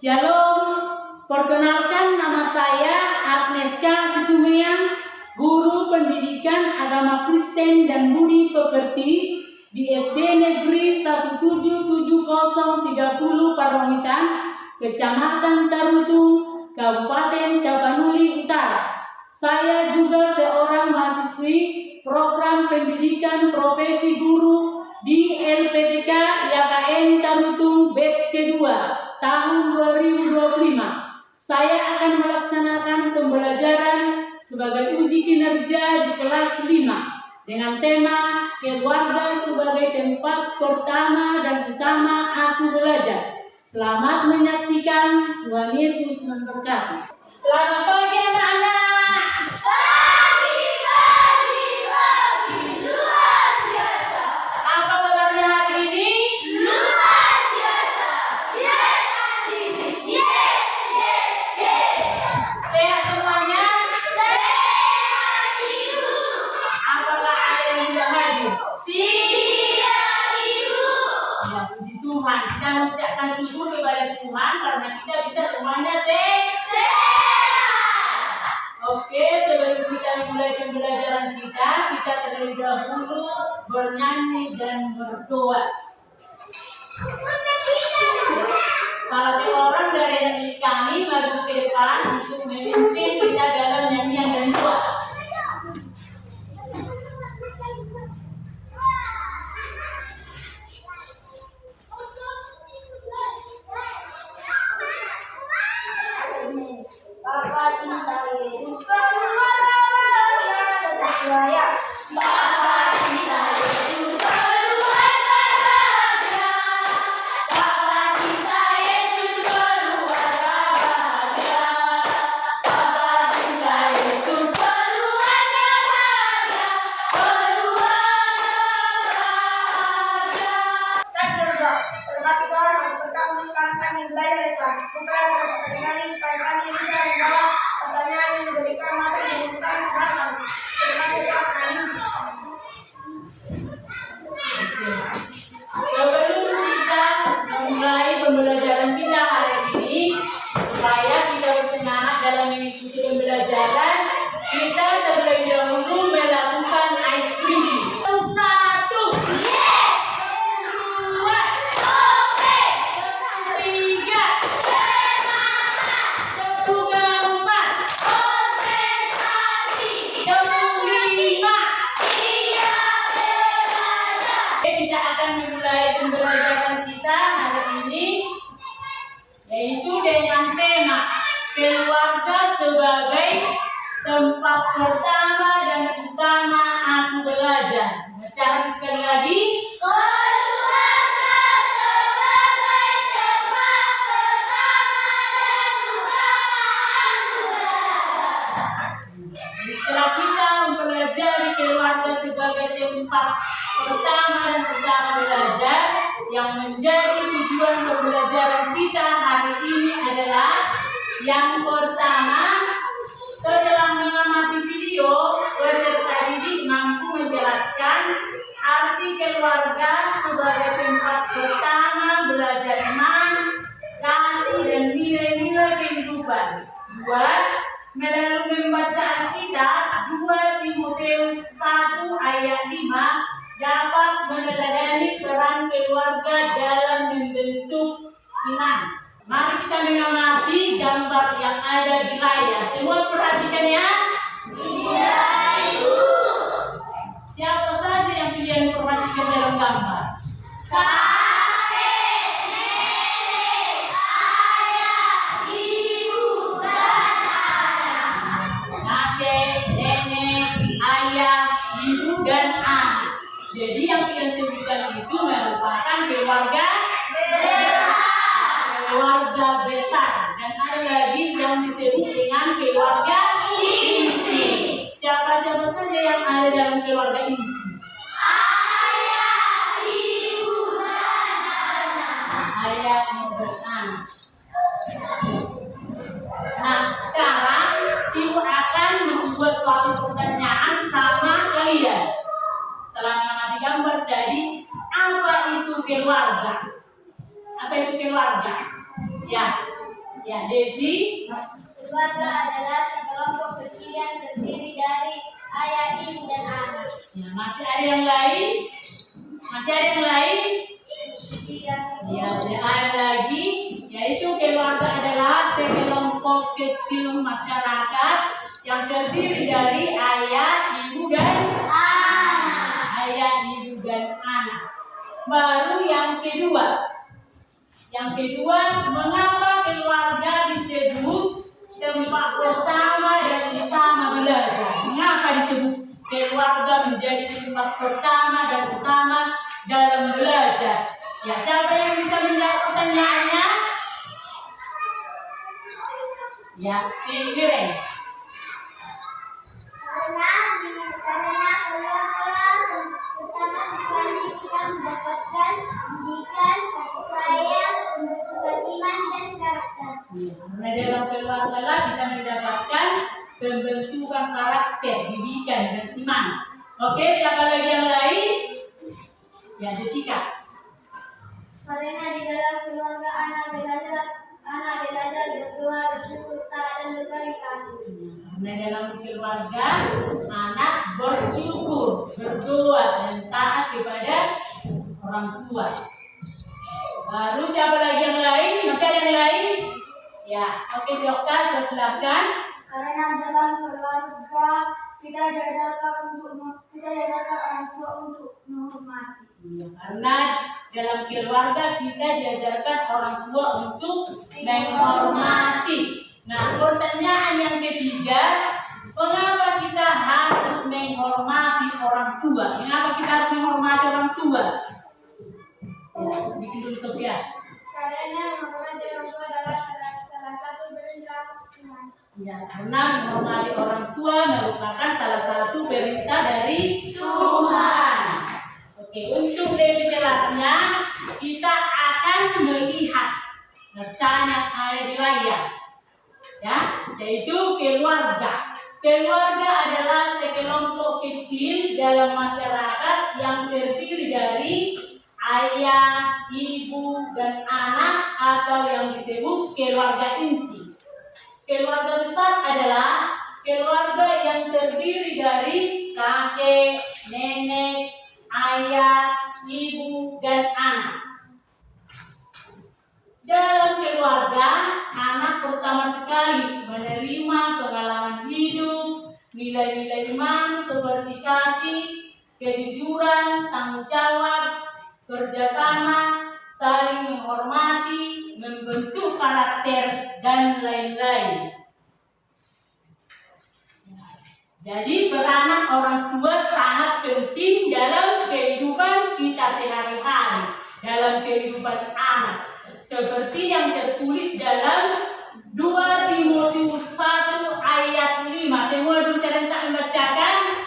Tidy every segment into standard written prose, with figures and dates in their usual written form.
Shalom, perkenalkan nama saya Agneska Situmeang, guru pendidikan agama Kristen dan budi pekerti di SD Negeri 1773030 Parwangitan, Kecamatan Tarutung, Kabupaten Tapanuli Utara. Saya juga seorang mahasiswi program pendidikan profesi guru di LPTK YKN Tarutung batch kedua tahun 2025. Saya akan melaksanakan pembelajaran sebagai uji kinerja di kelas 5 dengan tema keluarga sebagai tempat pertama dan utama aku belajar. Selamat menyaksikan, Tuhan Yesus memberkati. Selamat pagi anak-anak. Pagi, luar biasa. Apa kabarnya hari ini? Luar biasa. Yes. Sehat semuanya? Sehat, Ibu. Apakah ada yang tidak hadir? Tidak, Ibu. Ya, puji Tuhan. Kita mengucapkan syukur kepada Tuhan karena kita bisa semuanya sehat. Oke, sebelum kita mulai pembelajaran kita terlebih dahulu bernyanyi dan berdoa. Salah seorang dari anak kami maju ke depan untuk memimpin kita dalam nyanyian dan doa. Bapa cinta Yesus keluarga bahagia seperti raya. Bapa cinta Yesus keluarga bahagia. Bapa cinta Yesus keluarga bahagia. Bapa cinta Yesus keluarga bahagia. Keluarga bahagia. Dan berdoa, terima kasih Tuhan atas berkat-Mu sekarang kami belajar dari Tuhan. Bukalah dengan ini supaya kami bisa menjawab pertanyaan yang diberikan mata yang dibutuhkan kepada kami. Terima kasih Tuhan, amin. Sebelum kita memulai pembelajaran kita hari ini, supaya kita bersemangat dalam mengikuti pembelajaran, kita terlebih dahulu melakukan ice cream. Untuk 1, 2, 3, 4, 5. Kita akan memulai pembelajaran kita hari ini, yaitu dengan tema keluarga sebagai tempat pertama dan utama aku belajar. Baca sekali lagi. Keluarga sebagai tempat pertama dan utama aku belajar. Setelah kita mempelajari keluarga sebagai tempat pertama dan utama belajar, yang menjadi tujuan pembelajaran kita hari ini adalah yang pertama, setelah mengamati video, peserta didik mampu menjelaskan arti keluarga sebagai tempat pertama belajar iman, kasih, dan nilai-nilai kehidupan. 2. Melalui membaca Alkitab 2 Timotius 1 ayat 5 dapat meneladani peran keluarga dalam membentuk iman. Mari kita mengamati gambar yang ada di layar. Semua perhatikan ya. Iya, Ibu. Siapa saja yang kalian perhatikan dalam gambar? Kakek, nenek, ayah, ibu, dan anak. Kakek, nenek, ayah, ibu, dan anak. Jadi yang kita sebutkan itu merupakan keluarga besar. Dan ada lagi yang disebut dengan keluarga inti. Siapa-siapa saja yang ada dalam keluarga inti? Ayah, ibu, dan anak. Ayah, ibu, dan anak. Nah, sekarang Ibu akan membuat suatu pertanyaan sama kalian. Setelah mengamati gambar tadi, apa itu keluarga? Apa itu keluarga? Ya, Ya, Desi. Keluarga adalah sekelompok kecil yang terdiri dari ayah, ibu, dan anak. Ya, masih ada yang lain? Masih ada yang lain? Ya, ada lagi, yaitu keluarga adalah sekelompok kecil masyarakat yang terdiri dari ayah, ibu, dan Anak. ayah, ibu, dan anak. Baru yang kedua. Yang kedua, mengapa keluarga disebut tempat pertama dan utama belajar? Mengapa disebut keluarga menjadi tempat pertama dan utama dalam belajar? Ya, siapa yang bisa menjawab pertanyaannya? Ya, si Irene. Karena keluarga pertama sekali kita mendapatkan pendidikan, kasih sayang, pembentukan iman dan karakter. Karena dalam keluarga lah kita mendapatkan pembentukan karakter, didikan, dan iman. Oke, siapa lagi yang lain? Ya, Jessica. Karena di dalam keluarga anak belajar berdoa, bersyukur, taat, dan berbagi kasih. Karena dalam keluarga anak bersyukur, berdoa, dan taat kepada orang tua. Baru siapa lagi yang lain? Masih ada yang lain? Ya, oke, silakan. Karena dalam keluarga kita diajarkan orang tua untuk menghormati. Ya, karena dalam keluarga kita diajarkan orang tua untuk menghormati. Nah, pertanyaan yang ketiga, mengapa kita harus menghormati orang tua? Mengapa kita harus menghormati orang tua? Ya, bikin dulu Sofia. Karena menghormati orang tua adalah salah satu perintah Tuhan. Ya, karena menghormati orang tua merupakan salah satu perintah dari Tuhan. Oke, untuk lebih jelasnya kita akan melihat rencana yang ada di layar, ya, yaitu keluarga. Keluarga adalah sekelompok kecil dalam masyarakat yang terdiri dari ayah, ibu, dan anak atau yang disebut keluarga inti. Keluarga besar adalah keluarga yang terdiri dari kakek, nenek, ayah, ibu, dan anak. Dalam keluarga, anak pertama sekali menerima pengalaman hidup, nilai-nilai iman seperti kasih, kejujuran, tanggung jawab, kerjasama, saling menghormati, membentuk karakter, dan lain-lain. Jadi peranan orang tua sangat penting dalam kehidupan kita sehari-hari, dalam kehidupan anak. Seperti yang tertulis dalam 2 Timotius 1 ayat 5. Semua dulu serentak membacakan.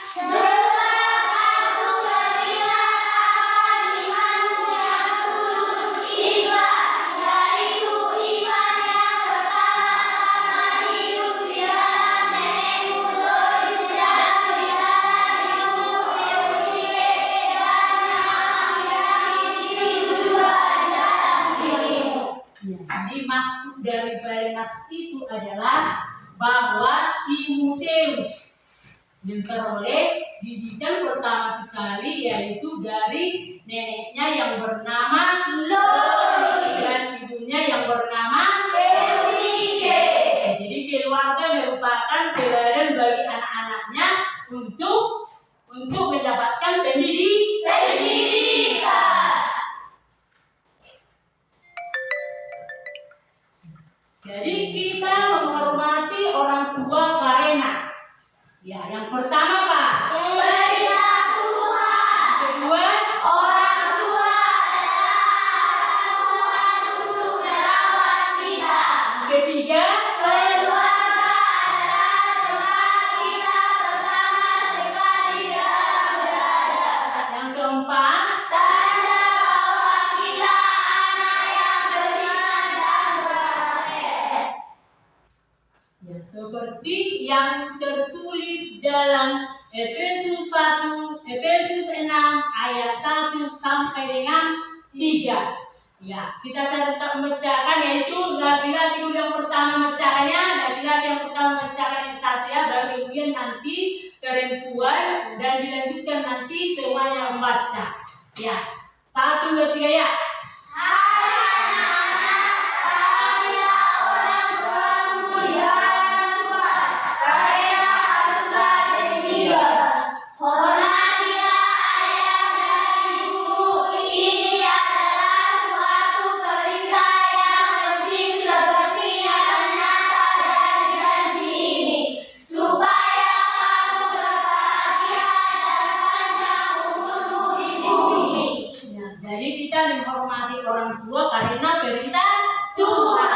Jadi maksud daripada nats itu adalah bahwa Timotius memperoleh didikan pertama sekali, yaitu dari neneknya yang bernama Lois dan ibunya yang bernama Eunike. Jadi keluarga merupakan teladan bagi anak-anaknya untuk mendapatkan pendidikan. Jadi kita menghormati orang tua karena, ya, yang pertama Pak, Perintah Tuhan. kedua, Orang tua adalah Tuhan untuk merawat kita. ketiga, Keluarga adalah tempat kita pertama sekali dalam belajar. yang keempat, Tanda bahwa kita anak yang beriman dan berkarakter. ya, seperti yang tertulis dalam Efesus 6 ayat 1 sampai dengan 3. Ya, kita serentak membacakan, yaitu laki-laki yang pertama baca. Ya, 1, 2, 3 ya. Ya, jadi kita menghormati orang tua karena perintah Tuhan.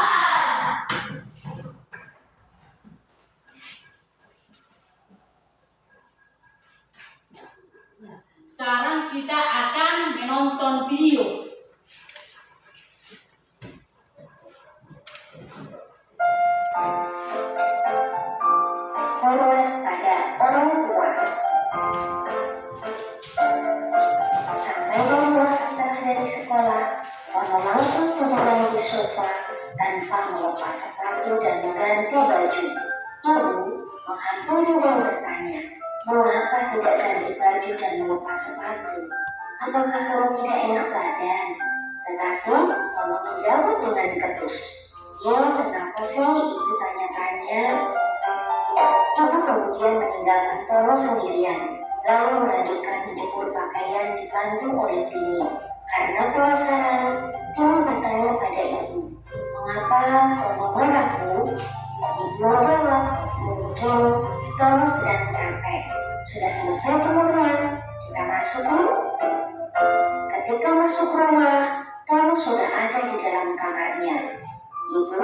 Ya, sekarang kita akan menonton video. Hormat pada orang tua. Sampai rumah setelah dari sekolah, Tono langsung tiduran di sofa tanpa melepas sepatu dan mengganti baju. Ibu menghampiri dan bertanya, mengapa tidak ganti baju dan melepas sepatu? Apakah kamu tidak enak badan? Tetapi Tono menjawab dengan ketus. Ya, kenapa sih ibu tanya-tanya? Ibu kemudian meninggalkan Tono sendirian, lalu melanjutkan menjemur pakaian dibantu oleh Tini. Karena penasaran, Tini bertanya pada ibu, mengapa Tono marah, Bu? Ibu menjawab, mungkin Tono sedang capek. Sudah selesai jemurnya, kita masuk yuk. Ketika masuk rumah, Tono sudah ada di dalam kamarnya. Ibu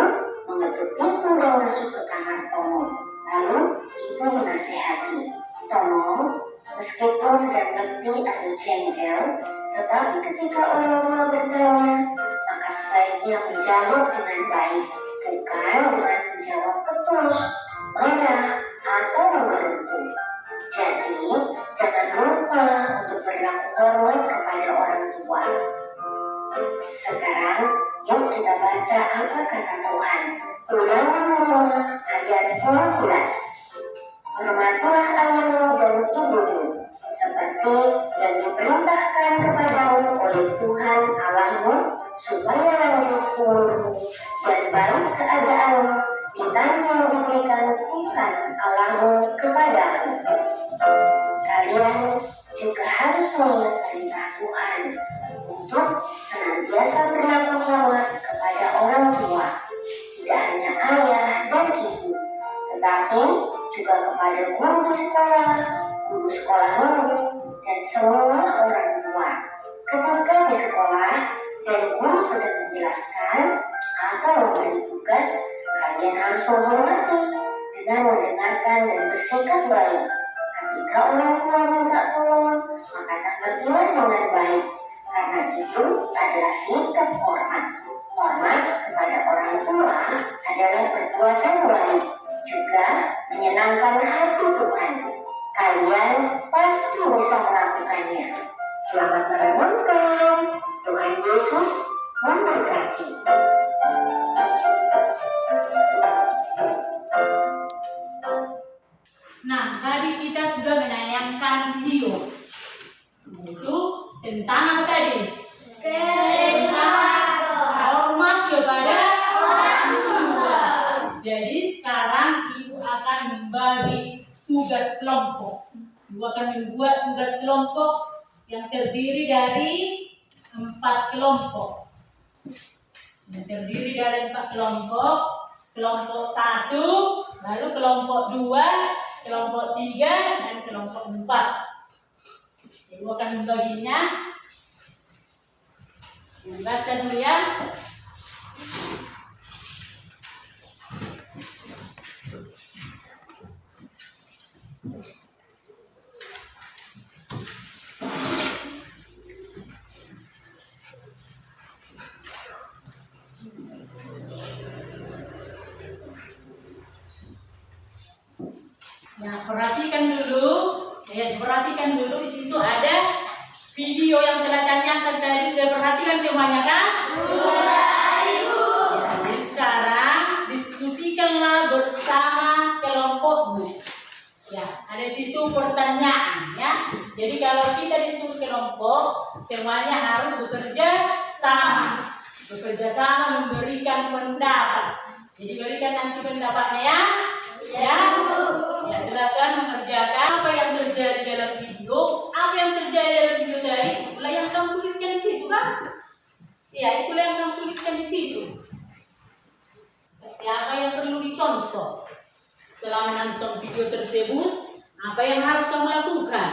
mengetuk pintu dan masuk ke kamar Tono. Lalu ibu menasihati, Tono, meskipun sedang letih atau jengkel, tetapi ketika orang tua bertanya, maka sebaiknya menjawab dengan baik, bukan dengan menjawab ketus, marah, atau menggerutu. Jadi, jangan lupa untuk berlaku hormat kepada orang tua. Sekarang, yuk kita baca apa kata Tuhan. Ulangan 5 ayat 12. Hormatilah ayahmu dan ibumu, seperti yang diperintahkan kepadamu oleh Tuhan Allahmu, supaya lanjut umurmu dan baik keadaanmu di tanah yang diberikan Tuhan Allahmu kepadamu. Kalian juga harus mengingat perintah Tuhan untuk senantiasa berlaku hormat kepada orang tua, tidak hanya ayah dan ibu, tetapi juga kepada guru di sekolah, guru sekolah minggu, dan semua orang tua. Ketika di sekolah dan guru sedang menjelaskan atau memberi tugas, kalian harus menghormati dengan mendengarkan dan bersikap baik. Ketika orang tua minta tolong, maka tanggapilah dengan baik, karena itu adalah sikap hormat. Hormat kepada orang tua adalah perbuatan baik, juga menyenangkan hati Tuhan. Kalian pasti bisa melakukannya. Selamat merenungkan. Tuhan Yesus memberkati. Nah, tadi kita sudah menayangkan video. Itu tentang apa tadi? Hormat kepada orang tua. Jadi sekarang ibu akan membagi tugas kelompok. Ibu akan membuat tugas kelompok yang terdiri dari 4 kelompok. Yang terdiri dari 4 kelompok. Kelompok 1, lalu kelompok 2, kelompok 3, dan kelompok 4. Ibu akan membaginya. Baca dulu ya. Nah, perhatikan dulu. Perhatikan dulu di situ ada video yang telah tayangkan tadi. Sudah perhatikan semuanya kan? Sudah, Ibu. Ya, jadi sekarang diskusikanlah bersama kelompokmu. Ya, ada situ pertanyaan ya. Jadi kalau kita disuruh kelompok, semuanya harus bekerja sama. Bekerja sama memberikan pendapat. Jadi berikan nanti pendapatnya ya. Ya. Ya, silakan mengerjakan apa yang terjadi dalam video. Apa yang terjadi dalam video tadi, itulah yang kamu tuliskan di situ kan? Ya, itulah yang kamu tuliskan di situ. Siapa yang perlu dicontoh? Setelah menonton video tersebut, apa yang harus kamu lakukan?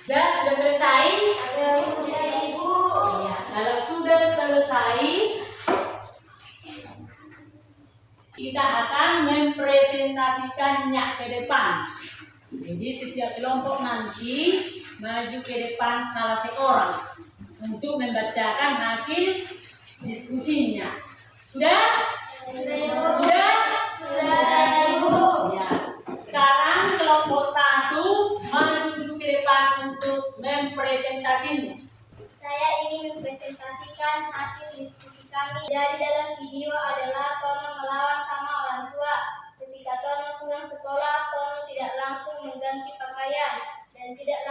Sudah selesai? Sudah, Ibu. Ya, kalau sudah selesai, kita akan mempresentasikannya ke depan. Jadi setiap kelompok nanti maju ke depan salah seorang untuk membacakan hasil diskusinya. Sudah? Sudah? Ibu. Ya. Sekarang kelompok 1 maju dulu ke depan untuk mempresentasinya. Saya ingin mempresentasikan hasil diskusi kami. Dari dalam video adalah Tono melawan sama orang tua. Ketika Tono pulang sekolah, Tono tidak langsung mengganti pakaian dan tidak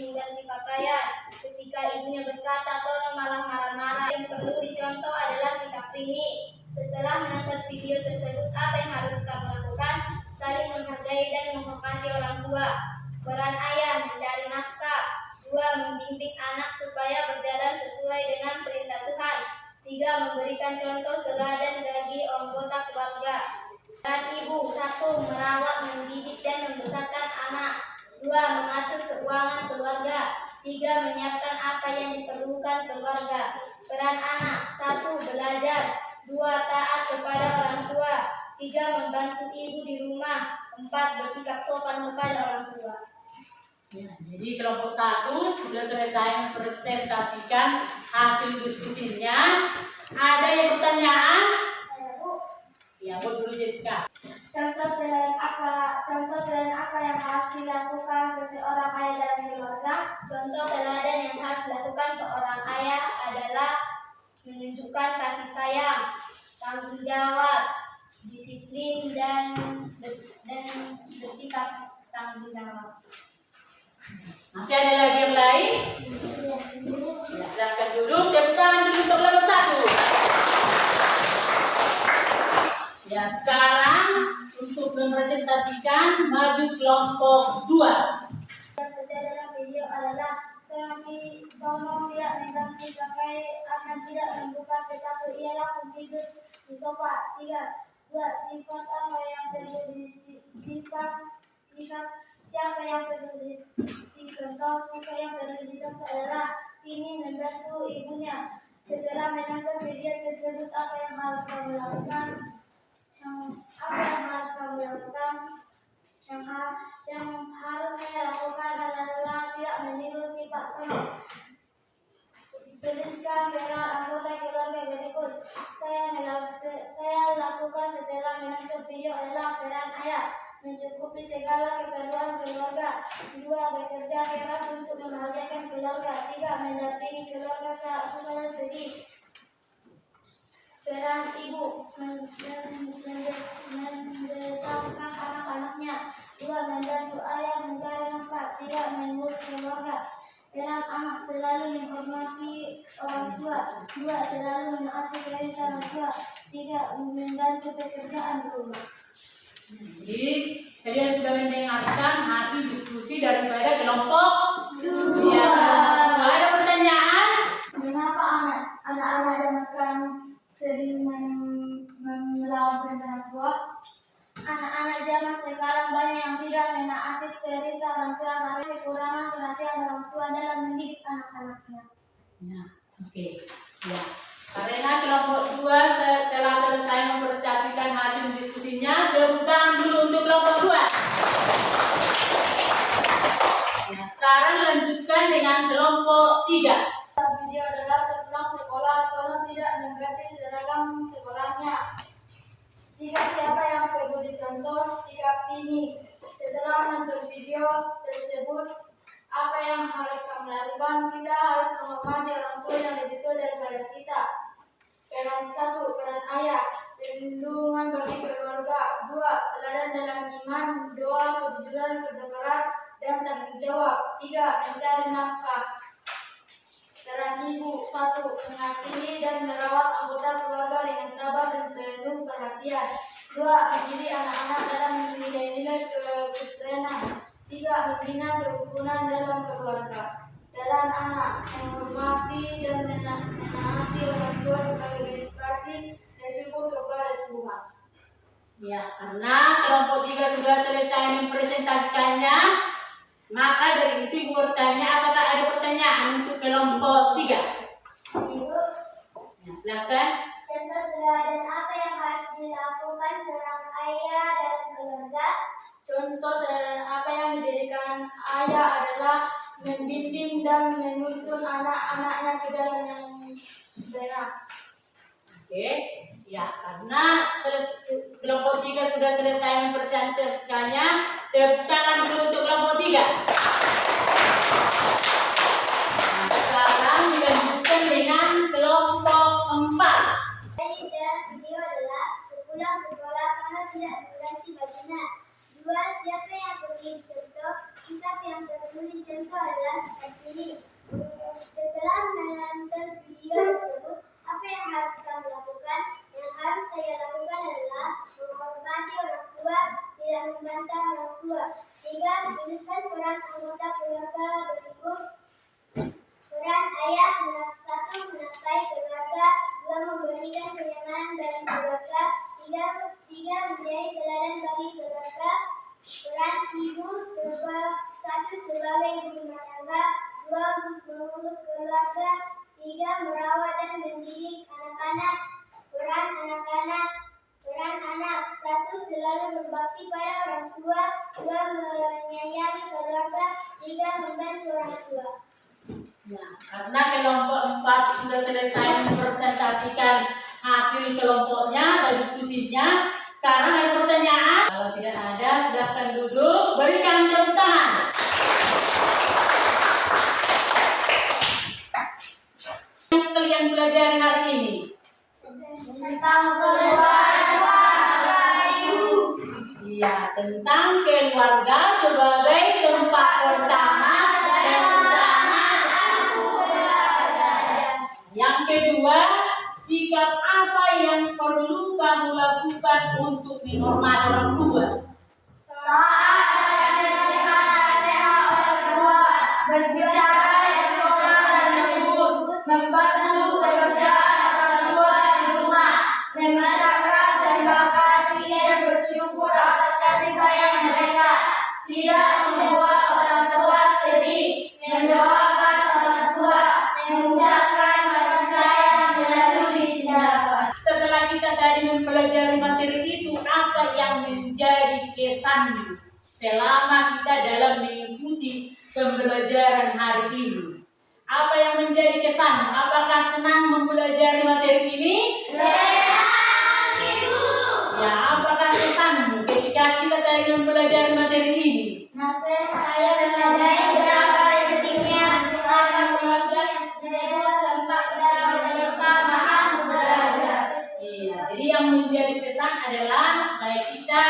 mengganti pakaian. Ketika ibunya berkata, Tono malah marah-marah. Yang perlu dicontoh adalah sikap Rini. Setelah menonton video tersebut, apa yang harus kamu lakukan? Saling menghargai dan menghormati orang tua. Peran ayah mencari nafkah. 2. Membimbing anak supaya berjalan sesuai dengan perintah Tuhan. 3. Memberikan contoh teladan bagi anggota keluarga. Peran ibu. 1. Merawat, mendidik, dan membesarkan anak. 2. Mengatur keuangan keluarga. 3. Menyiapkan apa yang diperlukan keluarga. Peran anak. 1. Belajar. 2. Taat kepada orang tua. 3. Membantu ibu di rumah. 4. Bersikap sopan kepada orang tua. Ya, jadi kelompok 1 sudah selesai mempresentasikan hasil diskusinya. Ada yang pertanyaan? Ya, buat dulu Jessica. Contoh teladan apa yang harus dilakukan seseorang ayah dalam keluarga? Contoh teladan yang harus dilakukan seorang ayah adalah menunjukkan kasih sayang, tanggung jawab, disiplin, dan bersikap tanggung jawab. Masih ada lagi yang lain? Ya, silakan duduk. Tepuk tangan dulu untuk kelompok 1. Ya, sekarang untuk mempresentasikan maju kelompok 2. Yang terjadi dalam video adalah si Tomo tidak mengganti pakaian akan tidak membuka sepatu, ia langsung tidur di sofa. 3. Sifat apa yang perlu siapa yang perlu dicontoh? Sifat yang perlu dicontoh adalah ini membantu ibunya. Setelah menonton video tersebut, apa yang harus kamu lakukan? Yang harus saya lakukan adalah tidak meniru sifat Tono. Tuliskan peran anggota keluarga berikut. Saya lakukan setelah menonton video adalah peran ayah, mencukupi segala keperluan keluarga. 2. Bekerja keras untuk membahagiakan keluarga. 3. Mendampingi keluarga saat susah dan sedih. Peran ibu, membesarkan anak-anaknya. 2. Membantu ayah mencari nafkah. 3. mengurus keluarga. Peran anak, selalu menghormati orang tua. 2. Selalu menaati perintah orang tua. 3. Membantu pekerjaan rumah. Jadi, kalian sudah mendengarkan hasil diskusi daripada kelompok 2. Ya, ada pertanyaan? Mengapa anak-anak zaman sekarang sering melawan perintah orang tua? Anak-anak zaman sekarang banyak yang tidak menaati perintah orang tua karena kekurangan perhatian orang tua dalam mendidik anak-anaknya. Ya, oke. Ya. Karena kelompok 2 setelah selesai mempresentasikan hasil diskusinya, tepuk tangan dulu untuk kelompok 2. Nah, sekarang lanjutkan dengan kelompok 3. Video adalah sepulang sekolah, Tono tidak mengganti seragam sekolahnya. Sikap siapa yang perlu dicontoh? Sikap Tini. Setelah menonton video tersebut, apa yang harus kamu lakukan? Kita harus menghormati orang tua yang lebih tua daripada kita. Peran 1. Peran ayah, perlindungan bagi keluarga. 2. Teladan dalam iman, doa, kejujuran, kerja keras, dan tanggung jawab. 3. Mencari nafkah. Peran ibu: 1. Mengasihi dan merawat anggota keluarga dengan sabar dan penuh perhatian. 2. Mendidik anak-anak dalam nilai-nilai kesucian. 3. Membina kerukunan dalam keluarga. Peran anak: menghormati dan menaati orang tua sebagai edukasi dan syukur kepada Tuhan. Ya, karena kelompok 3 sudah selesai mempresentasikannya, maka dari itu Ibu bertanya, apakah ada pertanyaan untuk kelompok 3? Ibu, Ya, silakan. contoh teladan apa yang harus dilakukan seorang ayah dalam keluarga? Contoh teladan apa yang didirikan ayah adalah membimbing dan menuntun anak-anaknya ke jalan yang benar. Oke, ya karena kelompok 3 sudah selesai mempresentasikannya, tepuk tangan dulu untuk kelompok 3. Nah, sekarang dilanjutkan dengan kelompok 4. Jadi dalam video adalah sepulang sekolah karena tidak mengganti bajunya. 2. Siapa yang perlu dicontoh? Sikap yang perlu dicontoh adalah seperti ini. Setelah menonton video tersebut, apa yang harus kamu lakukan? Yang harus saya lakukan adalah menghormati orang tua, tidak membantah orang tua. 3. Tuliskan peran anggota keluarga berikut. Peran ayah: 1. Menafkahi keluarga. 2. Memberikan kenyamanan bagi keluarga. 3. Menjadi teladan bagi keluarga. Peran ibu: 1. Sebagai ibu rumah tangga. 2. Untuk mengurus keluarga. 3. Merawat dan mendidik anak-anak. Peran anak-anak: peran anak: 1. Selalu berbakti pada orang tua. 2. Menyayangi keluarga. 3. Membantu orang tua. Ya, karena kelompok 4 sudah selesai mempresentasikan hasil kelompoknya dan diskusinya, sekarang ada pertanyaan. Kalau tidak ada, silakan duduk, berikan tepuk tangan. Yang kalian pelajari hari ini? Tentang keluarga. Iya, tentang keluarga sebagai tempat pertama dan yang kedua, sikap apa yang perlu kamu lakukan untuk menghormati orang tua? Berbicara yang sopan dan lembut, membantu pekerjaan orang tua di rumah, mengucapkan terima kasih dan bersyukur atas kasih sayang mereka, tidak membuat orang tua sedih, mendoakan orang tua, mengucapkan kasih sayang melalui tindakan. Setelah kita tadi mempelajari materi itu, apa yang menjadi kesanmu selama kita dalam mengikuti pembelajaran hari ini? Apa yang menjadi kesan? Apakah senang mempelajari materi ini? Senang, Ibu. Ya, apakah kesanmu ketika kita tadi mempelajari materi ini? Nasihat saya mengenai betapa pentingnya mengenalkan keluarga sebagai tempat pertama dan pertama belajar. Iya, jadi yang menjadi kesan adalah supaya kita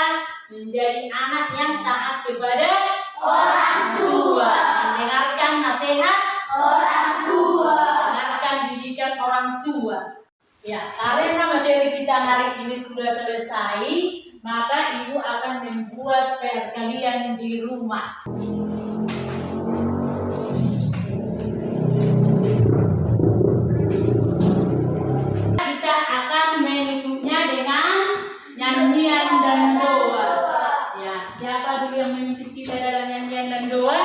menjadi anak yang taat kepada Orang tua, mendengarkan nasihat, orang tua. mendengarkan didikan orang tua. Ya, karena materi kita hari ini sudah selesai, maka Ibu akan membuat PR kalian di rumah. Kita akan menutupnya dengan nyanyian dan doa. Ya, siapa dulu yang memimpin kita dalam nyanyian dan doa?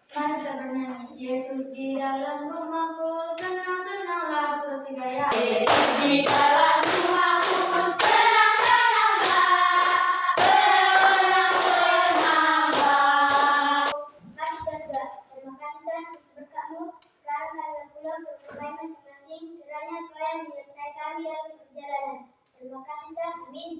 Mari kita bernyanyi. Yesus di dalam rumahku, senang-senanglah seperti gaya. Yesus di dalam rumahku, senang-senanglah, senang-senanglah. Mari kita berdoa. Terima kasih Tuhan atas berkat-Mu. Sekarang kami pulang ke rumah masing-masing. Kiranya Kau yang menyertai kami dalam perjalanan. Terima kasih Tuhan. Amin.